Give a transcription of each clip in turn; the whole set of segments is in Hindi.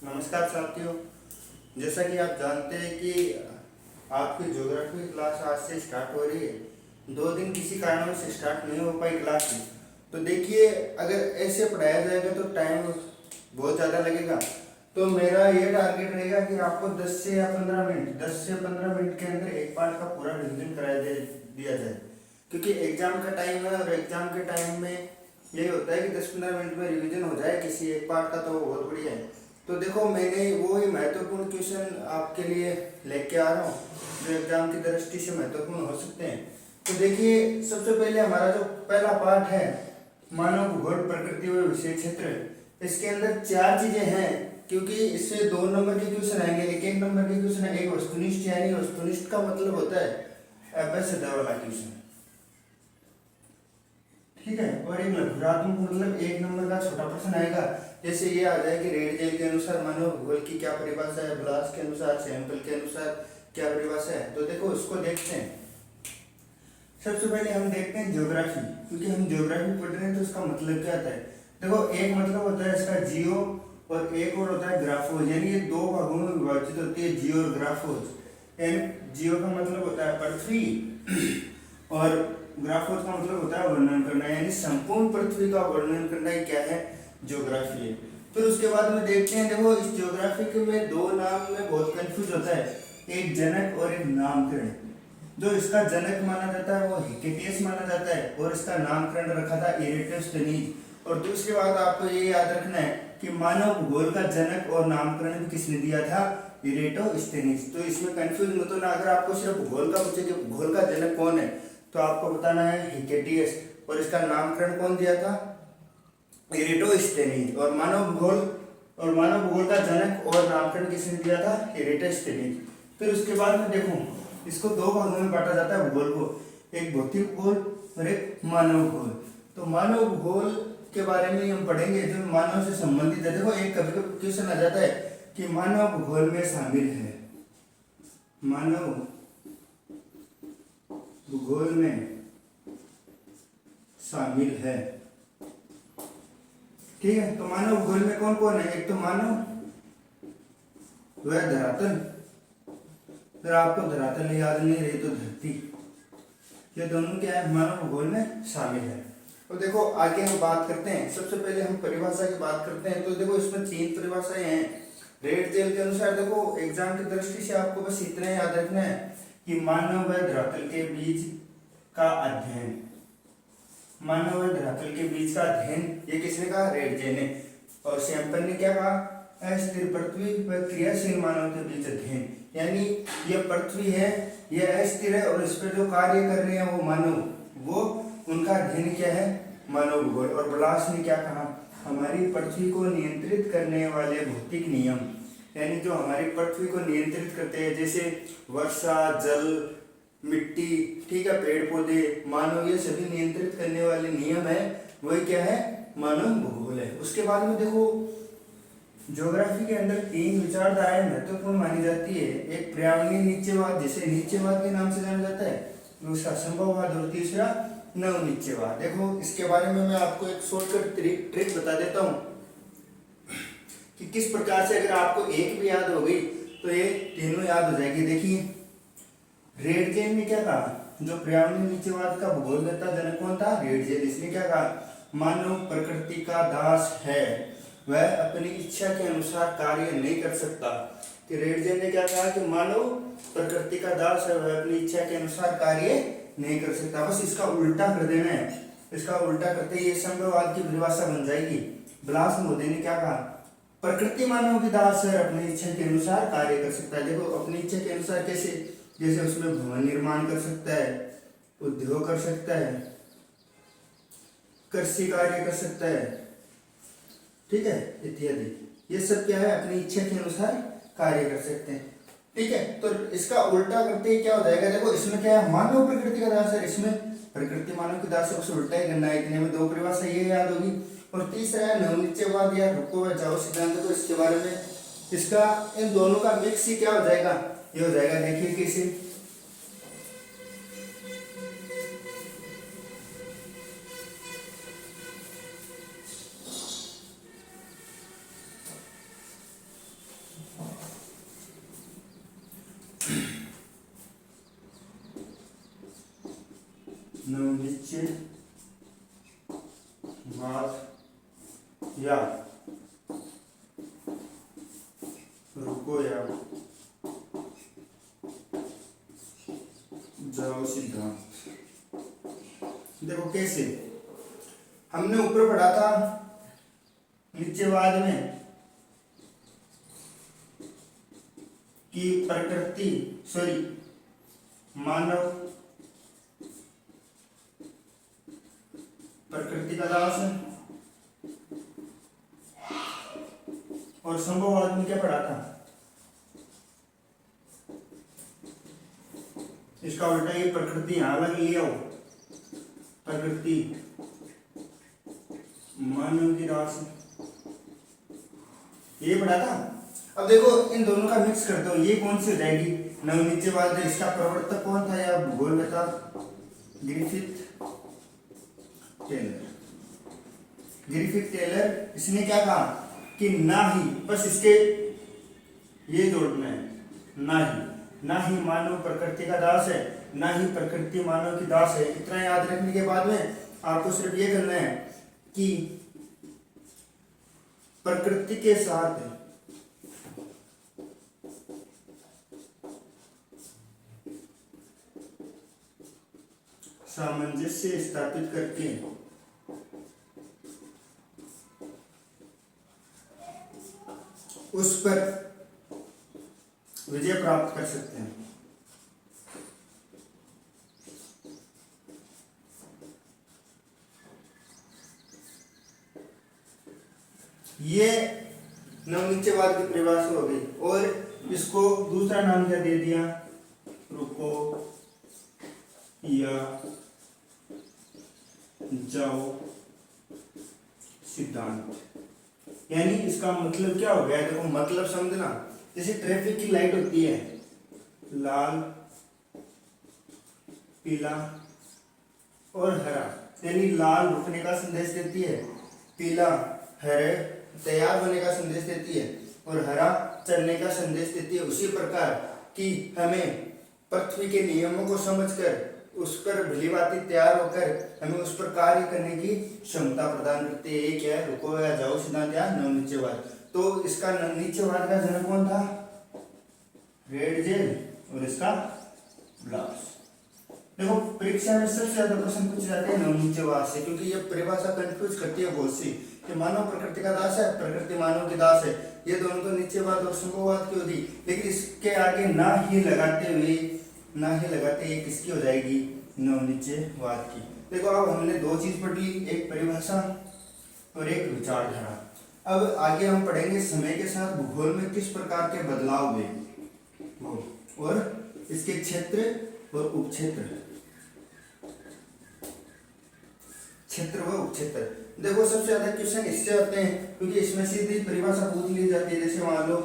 नमस्कार साथियों। जैसा कि आप जानते हैं कि आपकी ज्योग्राफी क्लास आज से स्टार्ट हो रही है। 2 दिन किसी कारणों से स्टार्ट नहीं हो पाई क्लास की। तो देखिए, अगर ऐसे पढ़ाया जाएगा तो टाइम बहुत ज़्यादा लगेगा। तो मेरा ये टारगेट रहेगा कि आपको 10 से 15 मिनट के अंदर एक पार्ट का पूरा रिवीजन दिया जाए, क्योंकि एग्जाम का टाइम है और एग्जाम के टाइम में यही होता है कि 10-15 मिनट में रिवीजन हो जाए किसी एक पार्ट का, तो वो बहुत बढ़िया है। तो देखो, मैंने वो ही महत्वपूर्ण क्वेश्चन आपके लिए लेके आ रहा हूँ जो एग्जाम की दृष्टि से महत्वपूर्ण हो सकते हैं। तो देखिए, सबसे पहले हमारा जो पहला पार्ट है मानव भूगोल प्रकृति व विषय क्षेत्र, इसके अंदर 4 चीजें हैं, क्योंकि इससे 2 नंबर के क्वेश्चन आएंगे। एक नंबर के क्वेश्चन है, एक वस्तुनिष्ठ, यानी वस्तुनिष्ठ का मतलब होता है अभ्यास वाला क्वेश्चन, ठीक है। और एक लघुरात्मक मतलब 1 नंबर का छोटा प्रश्न आएगा। जैसे ये आ जाए कि रेड जेल के अनुसार मानव भूगोल की क्या परिभाषा है, ब्लास के अनुसार, सैंपल के अनुसार क्या परिभाषा है। तो देखो, उसको देखते हैं। सबसे पहले हम देखते हैं ज्योग्राफी, क्योंकि हम ज्योग्राफी पढ़ रहे हैं तो उसका मतलब क्या आता है। देखो, एक मतलब होता है इसका जियो और एक और होता है ग्राफोज, यानी ये 2 भागों में विभाजित होती है, जियो और ग्राफोज। यानी जियो का मतलब होता है पृथ्वी और ग्राफोज का मतलब होता है वर्णन करना, यानी संपूर्ण पृथ्वी का वर्णन करना ही क्या है, ज्योग्राफी है। फिर उसके बाद में देखते हैं, देखो इस ज्योग्राफी के में 2 नाम में बहुत कंफ्यूज होता है, एक जनक और एक नामकरण। जो इसका जनक माना जाता है वो हिकेटियस माना जाता है, और इसका नामकरण रखा था इरेटोस्थनीज। और दूसरी बात आपको ये याद रखना है कि मानव भूगोल का जनक और नामकरण भी किसने दिया था, इरेटोस्थनीज। तो इसमें कंफ्यूज मत होना। अगर आपको सिर्फ भूगोल का पूछे कि भूगोल का जनक कौन है, तो आपको बताना है हिकेटियस, और इसका नामकरण कौन दिया था, इरेटोस्थनीज। और मानव भूगोल का जनक और नामकरण किसने दिया था, इरेटोस्थनीज। फिर उसके बाद में देखो, इसको 2 भागों में बांटा जाता है भूगोल को, एक भौतिक भूगोल और एक मानव भूगोल। तो मानव भूगोल के बारे में हम पढ़ेंगे जो मानव से संबंधित है। देखो, एक कभी कभी क्वेश्चन आ जाता है कि मानव भूगोल में शामिल है, मानव भूगोल में शामिल है, ठीक है। तो मानव भूगोल में कौन कौन है, एक तो मानव वह धरातल, अगर आपको धरातल याद नहीं रही तो धरती, ये दोनों क्या है, मानव भूगोल में शामिल है। तो देखो, आगे हम बात करते हैं। सबसे पहले हम परिभाषा की बात करते हैं। तो देखो, इसमें 3 परिभाषाएं हैं। रेड जेल के अनुसार देखो, एग्जाम की दृष्टि से आपको बस इतना याद रखना है कि मानव व धरातल के बीच का अध्ययन, मानव व धरातल के बीच का अध्ययन, ये किसने कहा, रेड जेल ने। और सैंपल ने क्या कहा, अस्थिर पृथ्वी व क्रियाशील मानव के बीच अध्ययन, यानी ये पृथ्वी है, ये अस्थिर है, और इस पर जो कार्य कर रहे हैं वो मानव, वो उनका अध्ययन क्या है, मानव भूगोल। और ब्लास ने क्या कहा, हमारी पृथ्वी को नियंत्रित करने वाले भौतिक नियम, यानी जो हमारी पृथ्वी को नियंत्रित करते हैं, जैसे वर्षा, जल, मिट्टी, ठीक है, पेड़ पौधे, मानव, ये सभी नियंत्रित करने वाले नियम है, वही क्या है, मानव भूगोल है। उसके बाद में देखो, ज्योग्राफी के अंदर 3 विचारधाराएं महत्वपूर्ण मानी जाती है। एक पर्यावरणीय निश्चयवाद, जिसे निश्चयवाद के नाम से जाना जाता है, दूसरा संभववाद, और तीसरा नव निश्चयवाद। देखो, इसके बारे में मैं आपको एक शॉर्टकट ट्रिक बता देता हूँ कि किस प्रकार से अगर आपको एक भी याद हो गई तो ये तीनों याद हो जाएगी। देखिए, रेड जेल ने क्या कहा, जो पर्यावरणीय निश्चयवाद का भूगोल का जनक कौन था, रेड जेल। इसने क्या कहा, मानव प्रकृति का दास है, वह अपनी इच्छा के अनुसार कार्य नहीं कर सकता। कि रेड जेल ने क्या कहा कि मानव प्रकृति का दास है, वह अपनी इच्छा के अनुसार कार्य नहीं कर सकता। बस इसका उल्टा कर देना है, इसका उल्टा करते ही ये संभववाद की परिभाषा बन जाएगी। ब्लास मोदी ने क्या कहा, प्रकृति मानव की दास है, अपनी इच्छा के अनुसार कार्य कर सकता है। देखो, अपनी इच्छा के अनुसार कैसे, जैसे उसमें भवन निर्माण कर सकता है, उद्योग कर सकता है, कृषि कार्य कर सकता है, ठीक है, इत्यादि। ये सब क्या है, अपनी इच्छा के अनुसार कार्य कर सकते हैं, ठीक है। तो इसका उल्टा करते ही क्या हो जाएगा, देखो इसमें क्या है, मानव प्रकृति का दास है, इसमें प्रकृति मानव की दास है, उसे उल्टा ही करना है। इतने में 2 परिभाषा ये याद होगी। और तीसरा है नवनिश्चयवाद या रुको व जाओ सिद्धांत। तो इसके बारे में, इसका इन दोनों का मिक्स ही क्या हो जाएगा, ये हो जाएगा। देखिए कैसे, निश्चयवाद या रुको या जाओ सिद्धांत। देखो कैसे, हमने ऊपर पढ़ा था निश्चयवाद में कि मानव प्रकृति का दास है, और संभववाद में क्या पढ़ा था, इसका उल्टा ये प्रकृति यहां लग लिया हो, प्रकृति मानव की दास है, ये पढ़ा था। अब देखो इन दोनों का मिक्स करते हो, ये कौन सी हो जाएगी, नवनिश्चयवाद। इसका प्रवर्तक कौन था या भूगोल में था, ग्रिफिथ टेलर। इसने क्या कहा कि ना ही, बस इसके ये जोड़ना है, ना ही मानव प्रकृति का दास है, ना ही प्रकृति मानव की दास है। इतना याद रखने के बाद में आपको सिर्फ ये करना है कि प्रकृति के साथ सामंजस्य स्थापित करके उस पर विजय प्राप्त कर सकते हैं। ये नवनिश्चयवाद की परिभाषा हो गई, और इसको दूसरा नाम क्या दे दिया, रुको या जाओ सिद्धांत। यानी इसका मतलब क्या हो गया, देखो मतलब समझना, जैसे ट्रैफिक की लाइट होती है, लाल, पीला और हरा, यानी लाल रुकने का संदेश देती है, पीला हरे तैयार होने का संदेश देती है, और हरा चलने का संदेश देती है। उसी प्रकार कि हमें पृथ्वी के नियमों को समझकर उस पर भलीभांति तैयार होकर हमें उस पर कार्य करने की क्षमता प्रदान करते हैं। एक है रुको या जाओ सिद्धांत या नवनिश्चयवाद। तो इसका नवनिश्चयवाद का जनक कौन था, रेडजेल, और इसका ब्लास। देखो परीक्षा में सबसे ज्यादा प्रश्न पूछे जाते हैं नवनिश्चयवाद से, क्योंकि ये परिभाषा कंफ्यूज करती है बहुत सी कि मानव प्रकृति का दास है, प्रकृति मानव की दास है। ये दोनों तो निश्चयवाद और संभववाद की होती, लेकिन इसके आगे ना ही लगाते ये किसकी हो जाएगी, नवनिश्चयवाद की। देखो अब हमने दो चीज पढ़ ली, एक परिभाषा और एक विचारधारा। अब आगे हम पढ़ेंगे समय के साथ भूगोल में किस प्रकार के बदलाव हुए, और इसके क्षेत्र और उपक्षेत्र, क्षेत्र व उपक्षेत्र। देखो सबसे ज्यादा क्वेश्चन इससे आते हैं क्योंकि इसमें सीधी परिभाषा पूछ ली जाती है। जैसे मान लो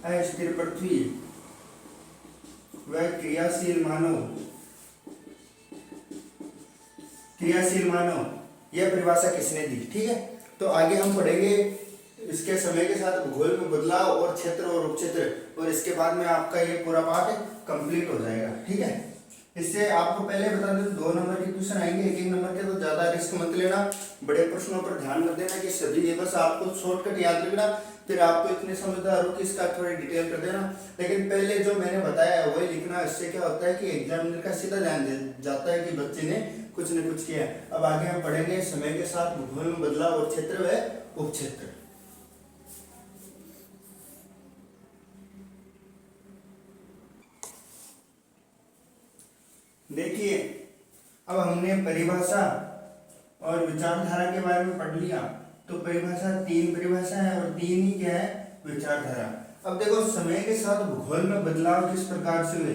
अस्थिर पृथ्वी वह क्रियाशील मानव, यह परिभाषा किसने दी, ठीक है। तो आगे हम पढ़ेंगे इसके समय के साथ भूगोल में बदलाव और क्षेत्र और उपक्षेत्र, और इसके बाद में आपका ये पूरा पाठ कंप्लीट हो जाएगा, ठीक है। इससे आपको पहले बता दें 2 नंबर के क्वेश्चन आएंगे, 1-1 नंबर के, तो ज्यादा रिस्क मत लेना, बड़े प्रश्नों पर ध्यान मत देना कि सभी ये बस आपको शॉर्टकट याद रखना, फिर आपको इतने समझदार हो कि इसका थोड़ी डिटेल कर देना। लेकिन पहले जो मैंने बताया है वही लिखना, इससे क्या होता है कि एग्जामिनर का सीधा ध्यान दे जाता है कि बच्चे ने कुछ न कुछ किया। अब आगे हम पढ़ेंगे समय के साथ भूगोल में बदलाव और क्षेत्र व उपक्षेत्र। देखिए अब हमने परिभाषा और विचारधारा के बारे में पढ़ लिया। तो परिभाषा 3 परिभाषा है और 3 ही क्या है, विचारधारा। अब देखो समय के साथ भूगोल में बदलाव किस प्रकार से हुए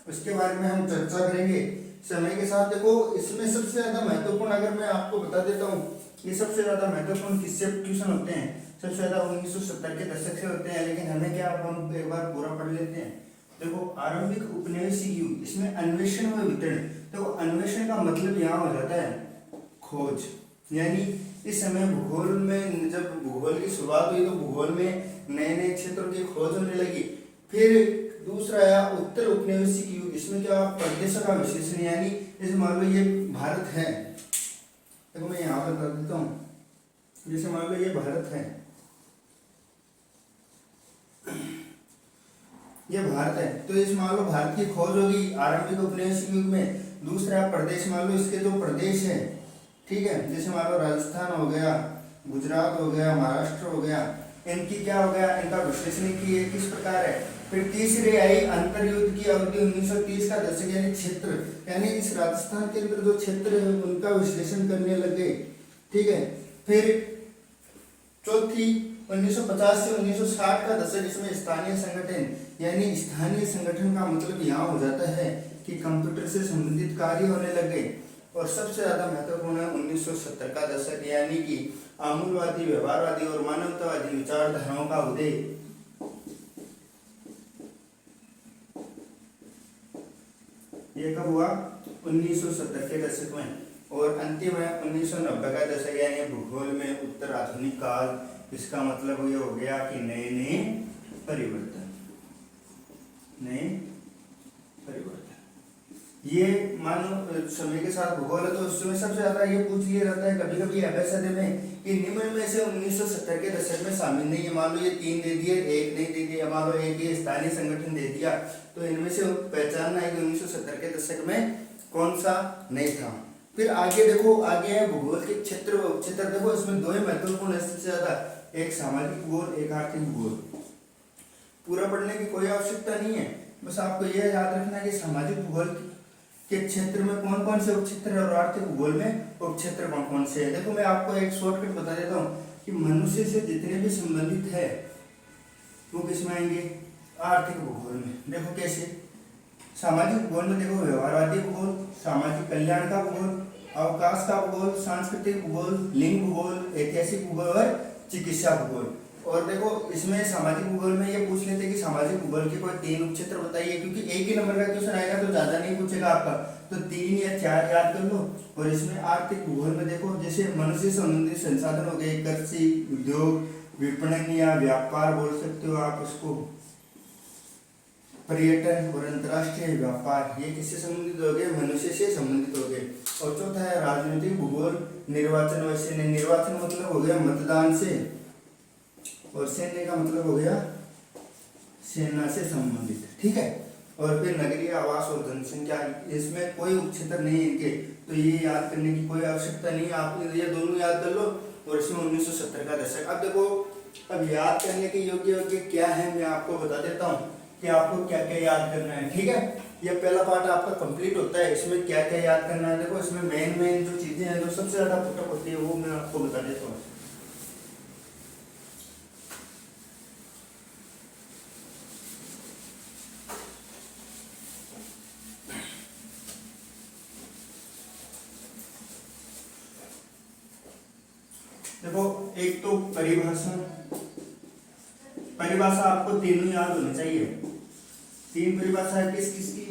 उसके बारे में हम चर्चा करेंगे। समय के साथ देखो इसमें सबसे ज्यादा महत्वपूर्ण, अगर मैं आपको बता देता हूँ, ये सबसे ज्यादा महत्वपूर्ण किससे क्वेश्चन होते हैं, सबसे ज्यादा 1970 के दशक से होते हैं। लेकिन हमें क्या, हम एक बार पूरा पढ़ लेते हैं। देखो आरंभिक उपनिवेशिक युग, इसमें अन्वेषण व वितरण। देखो अन्वेषण का मतलब यहाँ हो जाता है खोज, यानी इस समय भूगोल में, जब भूगोल की शुरुआत हुई तो भूगोल में नए नए क्षेत्रों की खोज होने लगी। फिर दूसरा आया उत्तर औपनिवेशिक युग। इसमें क्या प्रदेशों का विश्लेषण, यानी जैसे मान लो ये भारत है, देखो मैं यहाँ पर कर देता हूँ, जैसे मान लो ये भारत है, ये भारत है, तो इस मान लो भारत की खोज होगी आरंभिक औपनिवेशिक युग में। दूसरा प्रदेश, मान लो इसके जो प्रदेश है, ठीक है, जैसे मान लो राजस्थान हो गया, गुजरात हो गया, महाराष्ट्र हो गया, इनकी क्या हो गया, इनका विश्लेषण किए किस प्रकार है। फिर तीसरी आई अंतर युद्ध की अवधि 1930 का दशक, यानी क्षेत्र, यानी इस राजस्थान के अंदर जो क्षेत्र है उनका विश्लेषण करने लगे, ठीक है। फिर चौथी 1950 से 1960 का दशक, इसमें स्थानीय संगठन, यानी स्थानीय संगठन का मतलब यहाँ हो जाता है कि कंप्यूटर से संबंधित कार्य होने लगे। और सबसे ज्यादा महत्वपूर्ण है 1970 का दशक, यानी कि आमूलवादी, व्यवहारवादी और मानवतावादी विचारधाराओं का उदय। ये कब हुआ, 1970 के दशक में। और अंतिम है 1990 का दशक, यानी भूगोल में उत्तर आधुनिक काल। इसका मतलब ये हो गया कि नए नए परिवर्तन, नए परिवर्तन। ये मानो समय के साथ भूगोल है, तो उसमें सबसे ज्यादा ये पूछ लिया जाता है कभी कभी एमएसएड में कि निम्न में से 1970 के दशक में शामिल नहीं है। मान लो ये 3 दे दिए, एक नहीं दे दिया, मान लो एक ये स्थानीय संगठन दे दिया, तो इनमें से पहचानना है कि 1970 के दशक में कौन सा नहीं था। फिर आगे देखो, आगे है भूगोल के क्षेत्र। क्षेत्र देखो, इसमें दो ही महत्वपूर्ण है सबसे ज्यादा, एक सामाजिक भूगोल, एक आर्थिक भूगोल। पूरा पढ़ने की कोई आवश्यकता नहीं है, बस आपको यह याद रखना है कि सामाजिक भूगोल के क्षेत्र में कौन कौन से उपक्षेत्र है और आर्थिक भूगोल में उपक्षेत्र कौन कौन से है। देखो मैं आपको एक शॉर्टकट बता देता हूँ कि मनुष्य से जितने भी संबंधित है वो किसमें आएंगे, आर्थिक भूगोल में। देखो कैसे, सामाजिक भूगोल में देखो व्यवहारवादी भूगोल, सामाजिक कल्याण का भूगोल, अवकाश का भूगोल, सांस्कृतिक भूगोल, लिंग भूगोल, ऐतिहासिक भूगोल और चिकित्सा भूगोल। और देखो इसमें सामाजिक भूगोल में ये पूछ लेते हैं कि सामाजिक भूगोल के कोई 3 उपक्षेत्र बताइए, क्योंकि एक ही नंबर का क्वेश्चन आएगा तो ज्यादा नहीं पूछेगा आपका, तो 3 या 4 याद कर लो। और इसमें आर्थिक भूगोल में देखो जैसे मनुष्य संबंधित संसाधन हो गए, कृषि, उद्योग, विपणन या व्यापार बोल सकते हो आप इसको, पर्यटन और अंतरराष्ट्रीय व्यापार, ये किससे संबंधित हो गए, मनुष्य से संबंधित हो गए। और चौथा है राजनीतिक भूगोल, निर्वाचन व सैन्य। निर्वाचन मतलब हो गया मतदान से, और सैन्य का मतलब हो गया सेना से संबंधित, ठीक है। और फिर नगरीय आवास और जनसंख्या, इसमें कोई उपक्षेत्र नहीं है इनके, तो ये याद करने की कोई आवश्यकता नहीं है, आप ये दोनों याद कर लो। और इसमें 1970 का दशक। अब देखो, अब याद करने के योग्य क्या है मैं आपको बता देता हूँ कि आपको क्या क्या याद करना है, ठीक है। ये पहला पार्ट आपका कंप्लीट होता है, इसमें क्या क्या याद करना है। देखो इसमें मेन जो चीजें हैं, जो सबसे ज्यादा पुटअप होती है, वो मैं आपको बता देता हूँ। देखो एक तो परिभाषा, परिभाषा आपको तीनों याद होनी चाहिए। 3 परिभाषा है किस किसकी,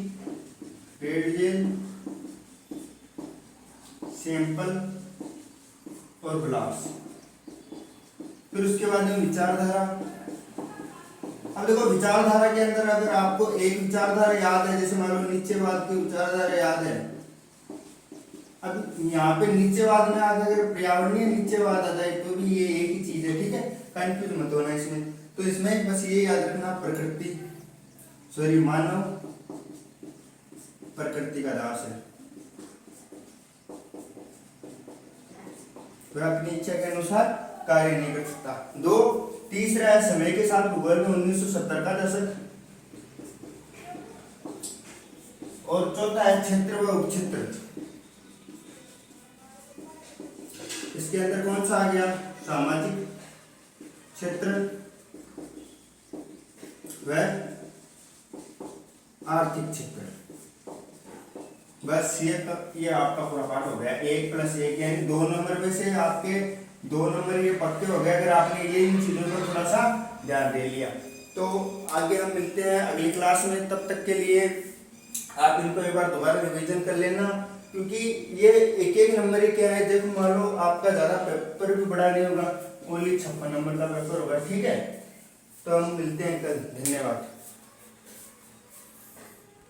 रेडजेल, सैंपल और ब्लास। फिर उसके बाद में विचारधारा। अब देखो विचारधारा के अंदर अगर आपको एक विचारधारा याद है, जैसे मान लो नीचेवाद की विचारधारा याद है, अब यहाँ पे नीचेवाद में अगर पर्यावरणीय नीचेवाद आ जाए तो भी ये एक ही चीज है, ठीक है, कंफ्यूज मत होना इसमें। तो इसमें बस ये याद रखना, प्रकृति सॉरी मानव प्रकृति का दास है, वह अपनी इच्छा के अनुसार कार्य नहीं कर सकता। 2, तीसरा है समय के साथ भूगोल में 1970 का दशक। और चौथा है क्षेत्र व उपक्षेत्र। इसके अंदर कौन सा आ गया, सामाजिक क्षेत्र व आर्थिक क्षेत्र। बस ये आपका पूरा पाठ हो गया। 1+1 यानी 2 नंबर में से आपके 2 नंबर ये पक्के हो गए, अगर आपने ये इन चीजों पर थोड़ा सा ध्यान दे लिया। तो आगे हम मिलते हैं अगली क्लास में, तब तक के लिए आप इनको एक बार दोबारा रिवीजन कर लेना, क्योंकि ये एक नंबर ही क्या है, जब मान लो आपका ज्यादा पेपर भी बड़ा नहीं होगा, ओनली 56 नंबर का पेपर होगा, ठीक है। तो हम मिलते हैं कल, धन्यवाद।